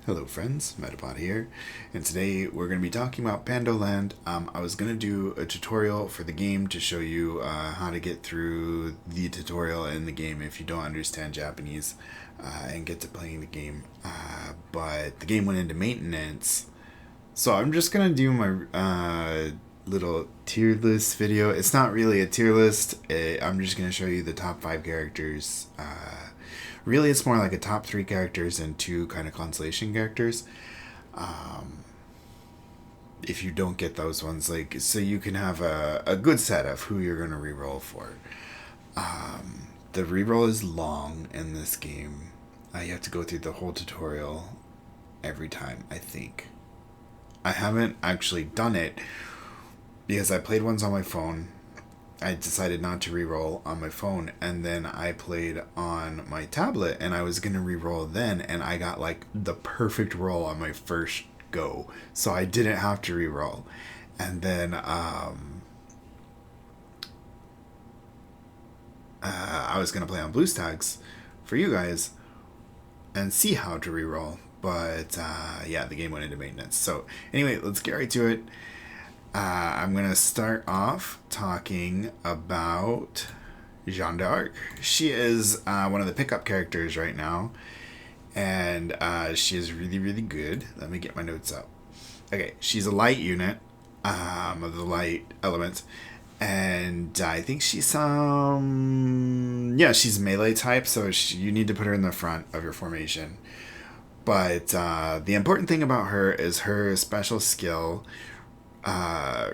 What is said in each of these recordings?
Hello friends, Metapod here, and today we're going to be talking about PANDOLAND. I was going to do a tutorial for the game to show you how to get through the tutorial in the game if you don't understand Japanese and get to playing the game, but the game went into maintenance, so I'm just going to do my little tier list video. It's not really a tier list, I'm just going to show you the top 5 characters. Really, it's more like a top 3 characters and 2 kind of consolation characters. If you don't get those ones, like, so you can have a good set of who you're going to reroll for. The reroll is long in this game. You have to go through the whole tutorial every time, I think. I haven't actually done it because I played ones on my phone. I decided not to reroll on my phone, and then I played on my tablet, and I was gonna reroll then, and I got like the perfect roll on my first go, so I didn't have to reroll. And then I was gonna play on BlueStacks for you guys and see how to reroll, but yeah, the game went into maintenance. So anyway, let's get right to it. I'm going to start off talking about Jeanne d'Arc. She is one of the pickup characters right now, and she is really, really good. Let me get my notes up. Okay, she's a light unit of the light element, and I think she's she's melee type, so you need to put her in the front of your formation. But the important thing about her is her special skill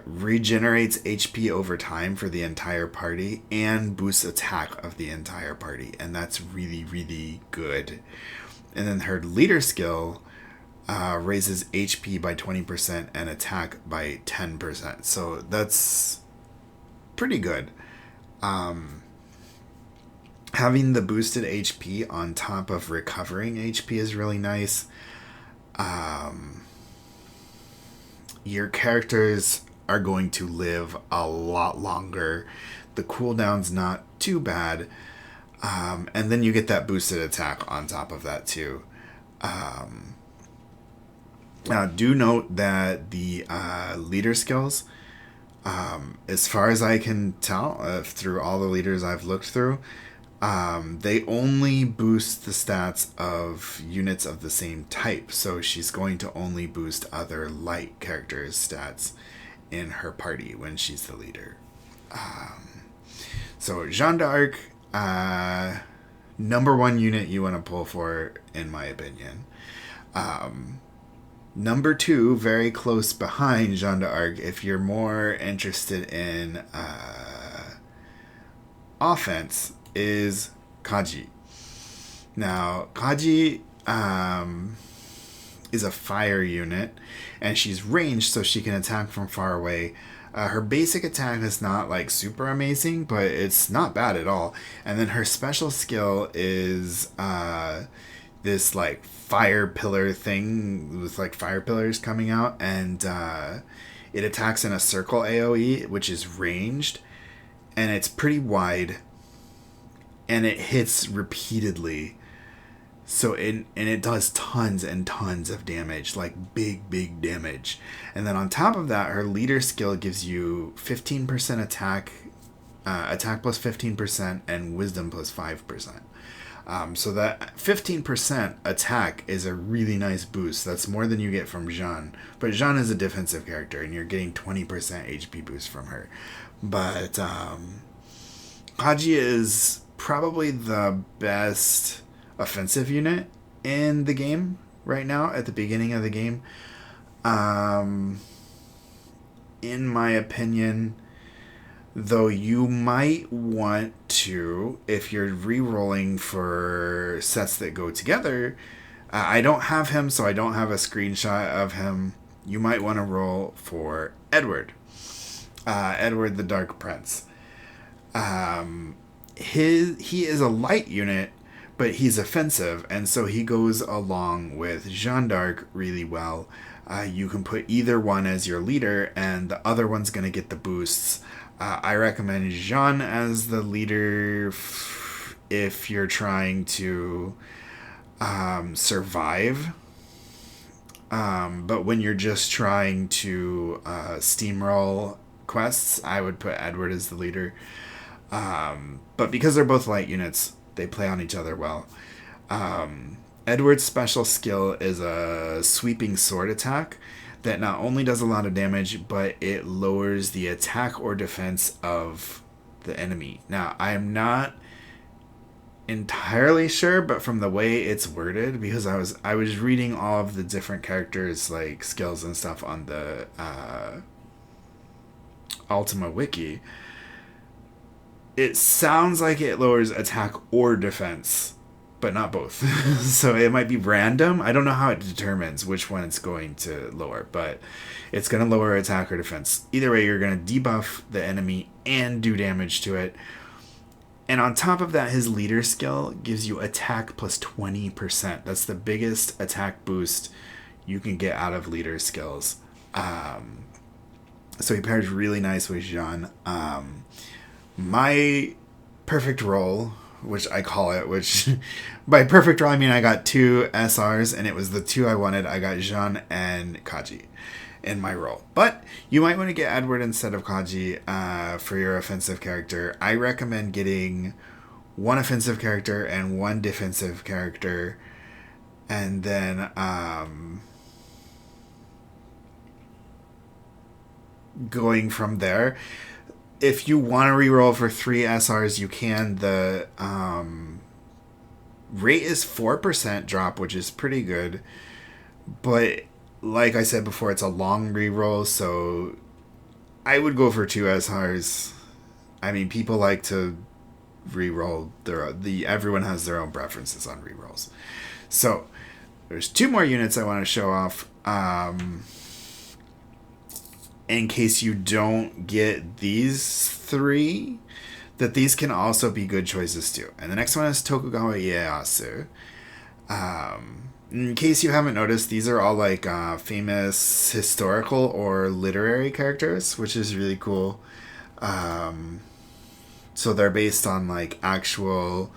regenerates HP over time for the entire party and boosts attack of the entire party, and that's really, really good. And then her leader skill raises HP by 20% and attack by 10%, so that's pretty good. Having the boosted HP on top of recovering HP is really nice. Your characters are going to live a lot longer. The cooldown's not too bad. And then you get that boosted attack on top of that too. Now, do note that the leader skills, as far as I can tell, through all the leaders I've looked through, they only boost the stats of units of the same type, so she's going to only boost other light characters' stats in her party when she's the leader. So Jeanne d'Arc, number 1 unit you want to pull for, in my opinion. Number 2, very close behind Jeanne d'Arc, if you're more interested in offense, is Kaji. Now, Kaji is a fire unit, and she's ranged, so she can attack from far away. Her basic attack is not like super amazing, but it's not bad at all. And then her special skill is this like fire pillar thing with like fire pillars coming out, and it attacks in a circle AoE, which is ranged, and it's pretty wide, and it hits repeatedly. So it does tons and tons of damage, like big damage. And then on top of that, her leader skill gives you 15% attack plus 15%, and wisdom plus 5%. So that 15% attack is a really nice boost. That's more than you get from Jeanne. But Jeanne is a defensive character, and you're getting 20% HP boost from her. But Kaji is probably the best offensive unit in the game right now at the beginning of the game. In my opinion, though, you might want to, if you're re-rolling for sets that go together, I don't have him, so I don't have a screenshot of him. You might want to roll for Edward. Edward the Dark Prince. He is a light unit, but he's offensive, and so he goes along with Jeanne d'Arc really well. You can put either one as your leader, and the other one's going to get the boosts. I recommend Jeanne as the leader if you're trying to survive But when you're just trying to steamroll quests, I would put Edward as the leader. But because they're both light units, they play on each other well. Edward's special skill is a sweeping sword attack that not only does a lot of damage, but it lowers the attack or defense of the enemy. Now, I'm not entirely sure, but from the way it's worded, because I was reading all of the different characters like skills and stuff on the Ultima Wiki, it sounds like it lowers attack or defense, but not both. So it might be random. I don't know how it determines which one it's going to lower, but it's going to lower attack or defense. Either way, you're going to debuff the enemy and do damage to it. And on top of that, his leader skill gives you attack plus 20%. That's the biggest attack boost you can get out of leader skills. So he pairs really nice with Jean. My perfect roll, which I call it, which by perfect roll I mean I got 2 SRs, and it was the 2 I wanted. I got Jean and Kaji in my roll. But you might want to get Edward instead of Kaji for your offensive character. I recommend getting 1 offensive character and 1 defensive character, and then going from there. If you want to reroll for 3 SRs, you can. The rate is 4% drop, which is pretty good. But like I said before, it's a long reroll, so I would go for 2 SRs. I mean, people like to reroll. Everyone has their own preferences on rerolls. So there's 2 more units I want to show off. In case you don't get these 3, that these can also be good choices too. And the next one is Tokugawa Ieyasu. In case you haven't noticed, these are all like famous historical or literary characters, which is really cool. So they're based on like actual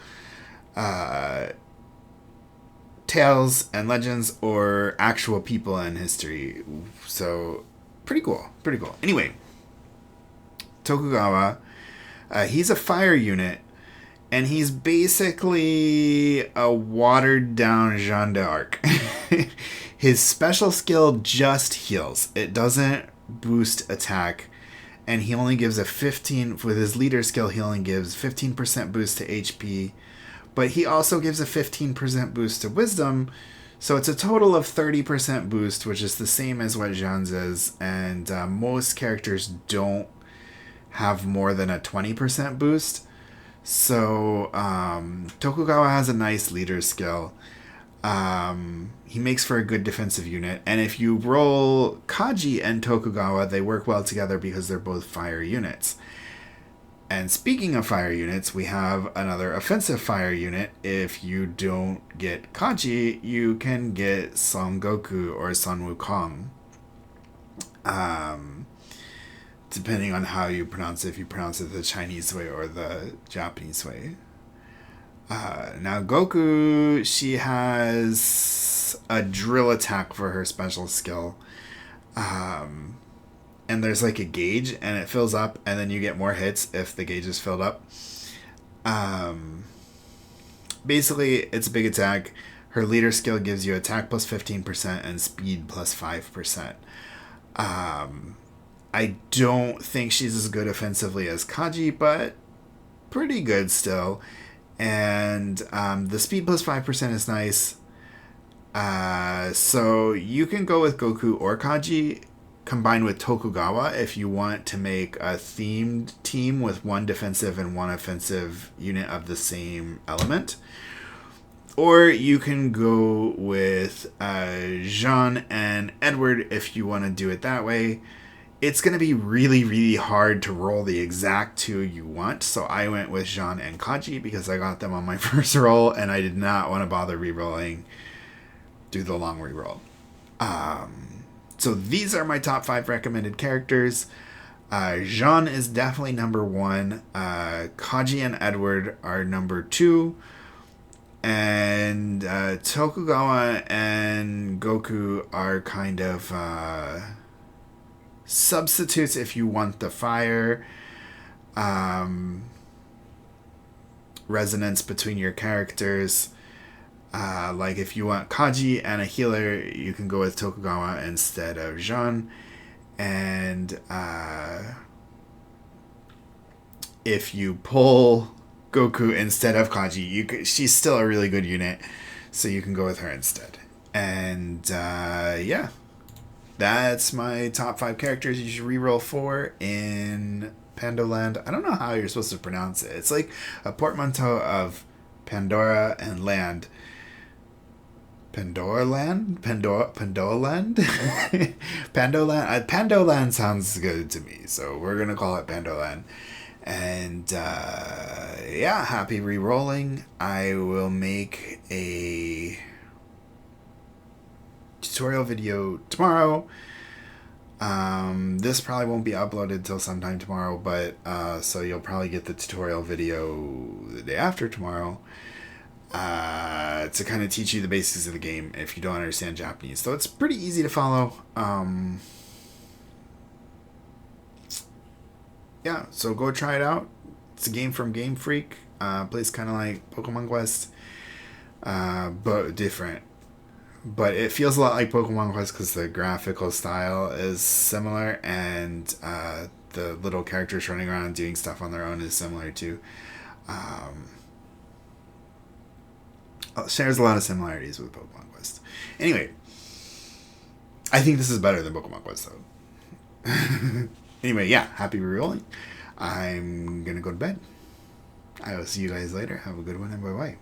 tales and legends or actual people in history. So pretty cool. Anyway, Tokugawa, he's a fire unit, and he's basically a watered down Jeanne d'Arc. His special skill just heals. It doesn't boost attack, and he only gives with his leader skill, he only gives 15% boost to HP, but he also gives a 15% boost to wisdom. So it's a total of 30% boost, which is the same as what Jeanne's is, and most characters don't have more than a 20% boost. So Tokugawa has a nice leader skill. He makes for a good defensive unit, and if you roll Kaji and Tokugawa, they work well together because they're both fire units. And speaking of fire units, we have another offensive fire unit. If you don't get Kaji, you can get Son Goku or Son Wukong. Depending on how you pronounce it, if you pronounce it the Chinese way or the Japanese way. Now Goku, she has a drill attack for her special skill. And there's like a gauge, and it fills up, and then you get more hits if the gauge is filled up. Basically, it's a big attack. Her leader skill gives you attack plus 15% and speed plus 5%. I don't think she's as good offensively as Kaji, but pretty good still. And the speed plus 5% is nice. So you can go with Goku or Kaji combined with Tokugawa if you want to make a themed team with 1 defensive and 1 offensive unit of the same element. Or you can go with Jean and Edward if you want to do it that way. It's going to be really, really hard to roll the exact 2 you want, so I went with Jean and Kaji because I got them on my first roll, and I did not want to bother re-rolling, do the long re-roll. So these are my top 5 recommended characters. Jean is definitely number 1. Kaji and Edward are number 2. And Tokugawa and Goku are kind of substitutes if you want the fire resonance between your characters. Like if you want Kaji and a healer, you can go with Tokugawa instead of Jean. And if you pull Goku instead of Kaji, she's still a really good unit, so you can go with her instead. And yeah, that's my top 5 characters you should reroll for in PANDOLAND. I don't know how you're supposed to pronounce it. It's like a portmanteau of Pandora and land. PANDOLAND? PANDOLAND? PANDOLAND? PANDOLAND sounds good to me, so we're going to call it PANDOLAND. And yeah, happy re-rolling. I will make a tutorial video tomorrow. This probably won't be uploaded till sometime tomorrow, but so you'll probably get the tutorial video the day after tomorrow. To kind of teach you the basics of the game if you don't understand Japanese. So it's pretty easy to follow. Yeah, so go try it out. It's a game from Game Freak. Plays kind of like Pokemon Quest, but different. But it feels a lot like Pokemon Quest because the graphical style is similar, and the little characters running around doing stuff on their own is similar too. Shares a lot of similarities with Pokemon Quest. Anyway, I think this is better than Pokemon Quest though. Anyway, yeah, happy rerolling. I'm gonna go to bed. I will see you guys later. Have a good one and bye bye.